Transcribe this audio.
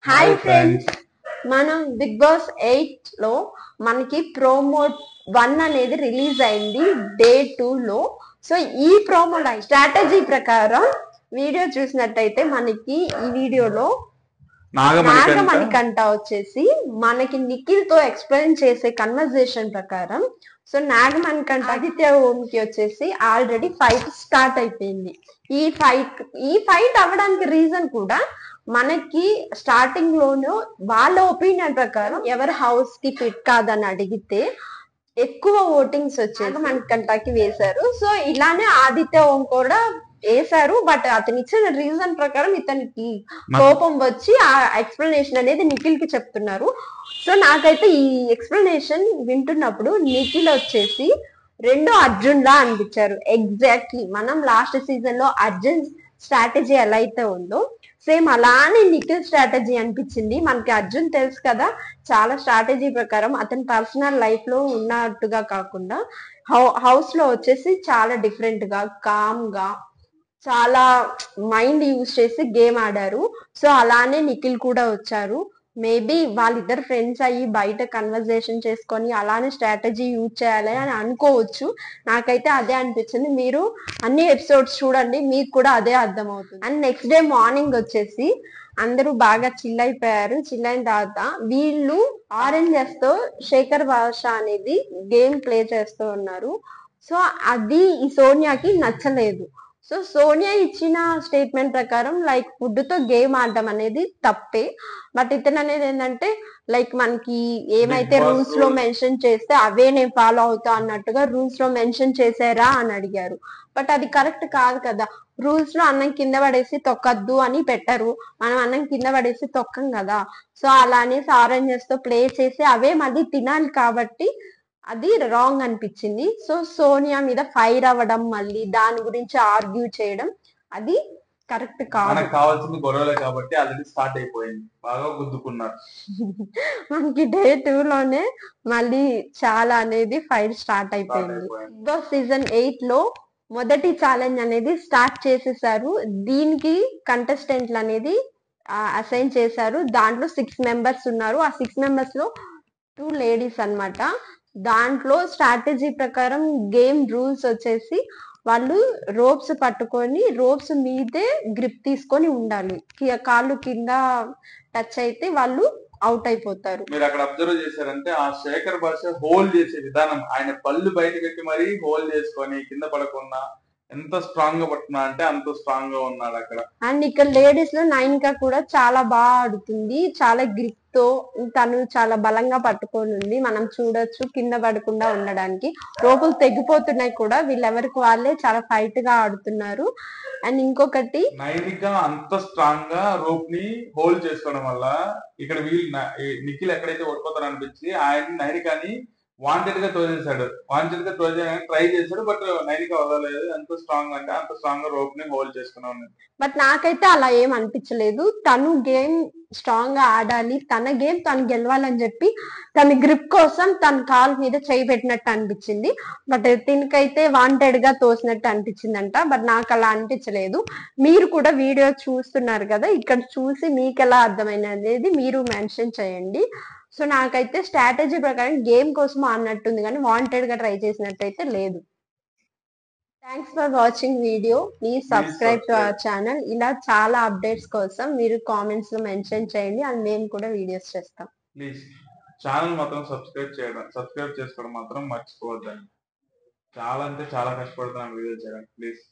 Hi friends, మనం big boss 8 లో మనకి ప్రోమో 1 అనేది రిలీజ్ అయింది డే 2 లో. సో ఈ ప్రోమో స్ట్రాటజీ ప్రకారం వీడియో చూసినట్టయితే మనకి ఈ వీడియోలో నాగమణికంట వచ్చేసి మనకి నిఖిల్ తో ఎక్స్ప్లెయిన్ చేసే కన్వర్జేషన్ ప్రకారం సో నాగమణికంట ఆదిత్య ఓం కి వచ్చేసి ఆల్రెడీ ఫైట్ స్టార్ట్ అయిపోయింది. ఈ ఫైట్ అవ్వడానికి రీజన్ కూడా మనకి స్టార్టింగ్ లోనూ వాళ్ళ ఒపీనియన్ ప్రకారం ఎవరు హౌస్ కి ఫిట్ కాదని అడిగితే ఎక్కువ ఓటింగ్స్ వచ్చేది మణికంఠకి వేశారు. సో ఇలానే ఆదిత్య ఓం కూడా వేశారు. బట్ అతను ఇచ్చిన రీజన్ ప్రకారం ఇతనికి కోపం వచ్చి ఆ ఎక్స్ప్లెనేషన్ అనేది నిఖిల్ కి చెప్తున్నారు. సో నాకైతే ఈ ఎక్స్ప్లెనేషన్ వింటున్నప్పుడు నిఖిల్ వచ్చేసి రెండో అర్జున్ లా అనిపించారు. ఎగ్జాక్ట్లీ మనం లాస్ట్ సీజన్ లో అర్జున్ స్ట్రాటజీ ఎలా అయితే ఉందో సేమ్ అలానే నిఖిల్ స్ట్రాటజీ అనిపించింది. మనకి అర్జున్ తెలుసు కదా, చాలా స్ట్రాటజీ ప్రకారం అతని పర్సనల్ లైఫ్ లో ఉన్నట్టుగా కాకుండా హౌస్ లో వచ్చేసి చాలా డిఫరెంట్ గా కామ్ గా చాలా మైండ్ యూజ్ చేసి గేమ్ ఆడారు. సో అలానే నిఖిల్ కూడా వచ్చారు. మేబీ వాళ్ళిద్దరు ఫ్రెండ్స్ అయ్యి బయట కన్వర్జేషన్ చేసుకొని అలానే స్ట్రాటజీ యూజ్ చేయాలి అని అనుకోవచ్చు. నాకైతే అదే అనిపించింది. మీరు అన్ని ఎపిసోడ్స్ చూడండి, మీకు కూడా అదే అర్థం అవుతుంది. అండ్ నెక్స్ట్ డే మార్నింగ్ వచ్చేసి అందరూ బాగా చిల్ అయిపోయారు. చిల్ అయిన తర్వాత వీళ్ళు ఆరెంజెస్ తో శేఖర్ భాష అనేది గేమ్ ప్లే చేస్తూ ఉన్నారు. సో అది ఈ సోనియాకి నచ్చలేదు. సో సోనియా ఇచ్చిన స్టేట్మెంట్ ప్రకారం లైక్ ఫుడ్ తో గేమ్ ఆడడం అనేది తప్పే. బట్ ఇతను అనేది ఏంటంటే లైక్ మనకి ఏమైతే రూల్స్ లో మెన్షన్ చేస్తే అవే నేను ఫాలో అవుతా అన్నట్టుగా రూల్స్ లో మెన్షన్ చేసారా అని అడిగారు. బట్ అది కరెక్ట్ కాదు కదా. రూల్స్ లో అన్నం కింద పడేసి తొక్కద్దు అని పెట్టరు, మనం అన్నం కింద పడేసి తొక్కం కదా. సో అలానే ఆరెంజెస్ తో ప్లే చేసి అవే మళ్ళీ తినాలి కాబట్టి అది రాంగ్ అనిపించింది. సో సోనియా మీద ఫైర్ అవ్వడం, మళ్ళీ దాని గురించి ఆర్గ్యూ చేయడం అది కరెక్ట్ కాదు. మనకు కావాల్సింది గొడవలే కాబట్టి ఆల్రెడీ స్టార్ట్ అయిపోయింది, బాగా గుద్దుకున్నారు. మనకి డే 2 లోనే మళ్ళీ చాలా అనేది ఫైర్ స్టార్ట్ అయిపోయింది. బిగ్ బాస్ సీజన్ 8 లో మొదటి ఛాలెంజ్ అనేది స్టార్ట్ చేసేసారు. దీనికి కంటెస్టెంట్లు అనేది అసైన్ చేశారు. దాంట్లో 6 మెంబర్స్ ఉన్నారు. ఆ 6 మెంబర్స్ లో 2 లేడీస్ అన్నమాట. దాంట్లో స్ట్రాటజీ ప్రకారం గేమ్ రూల్స్ వచ్చేసి వాళ్ళు రోప్స్ పట్టుకొని రోప్స్ మీదే గ్రిప్ తీసుకొని ఉండాలి. కాళ్ళు కింద టచ్ అయితే వాళ్ళు అవుట్ అయిపోతారు. మీరు అక్కడ అబ్జర్వ్ చేశారంటే ఆ శేఖర్ భాష హోల్డ్ చేసే విధానం, ఆయన పళ్ళు బయట పెట్టి మరీ హోల్డ్ చేసుకొని కింద పడకుండా ఎంత స్ట్రాంగ్ గా పట్టున్నా అంటే అంత స్ట్రాంగ్ గా ఉన్నాడు అక్కడ. అండ్ ఇక్కడ లేడీస్ లో నైనిక కూడా చాలా బాగా ఆడుతుంది. చాలా గ్రిప్ తో తను చాలా బలంగా పట్టుకొని ఉంది. మనం చూడొచ్చు కింద పడకుండా ఉండడానికి. రోపులు తెగిపోతున్నాయి కూడా. వీళ్ళెవరికి వాళ్ళే చాలా ఫైట్ గా ఆడుతున్నారు. అండ్ ఇంకొకటి నైనిక అంత స్ట్రాంగ్ గా రోప్ ని హోల్డ్ చేసుకోవడం వల్ల ఇక్కడ వీళ్ళు నిఖిల్ ఎక్కడైతే ఓడిపోతారో అనిపించి ఆయన నైనికాని వాంటెడ్ గా తోచేశాడు. వాంటెడ్ గా తోచేయడానికి ట్రై చేశాడు. బట్ నైనిక వదలలేదు. ఎంత స్ట్రాంగ్ అంటే అంత స్ట్రాంగ్ గా రోప్ ని హోల్డ్ చేసుకుని ఉంది. బట్ నాకైతే అలా ఏం అనిపించలేదు. తను గేమ్ స్ట్రాంగ్ గా ఆడాలి, తన గేమ్ తను గెలవాలని చెప్పి తన గ్రిప్ కోసం తన కాలు మీద చేయి పెట్టినట్టు అనిపించింది. బట్ దీనికైతే వాంటెడ్ గా తోసినట్టు అనిపించిందంట. బట్ నాకు అలా అనిపించలేదు. మీరు కూడా వీడియో చూస్తున్నారు కదా, ఇక్కడ చూసి మీకు ఎలా అర్థమైంది అనేది మీరు మెన్షన్ చేయండి. సో నాకైతే స్ట్రాటజీ ప్రకారం గేమ్ కోసం ఆడినట్టుంది కానీ వాంటెడ్ గా ట్రై చేసినట్టయితే లేదు. Thanks for watching video. Please subscribe to our channel. ఇలా చాలా అప్డేట్స్ కోసం మీరు కామెంట్స్ లో మెన్షన్ చేయండి అండ్ మేము కూడా వీడియోస్ చేస్తాం. ప్లీజ్ ఛానల్ మాత్రం సబ్స్క్రైబ్ చేసుకోవడం మాత్రం మర్చిపోవద్దండి. చాలా అంటే చాలా కష్టపడుతున్నాను వీడియో చేయడానికి. ప్లీజ్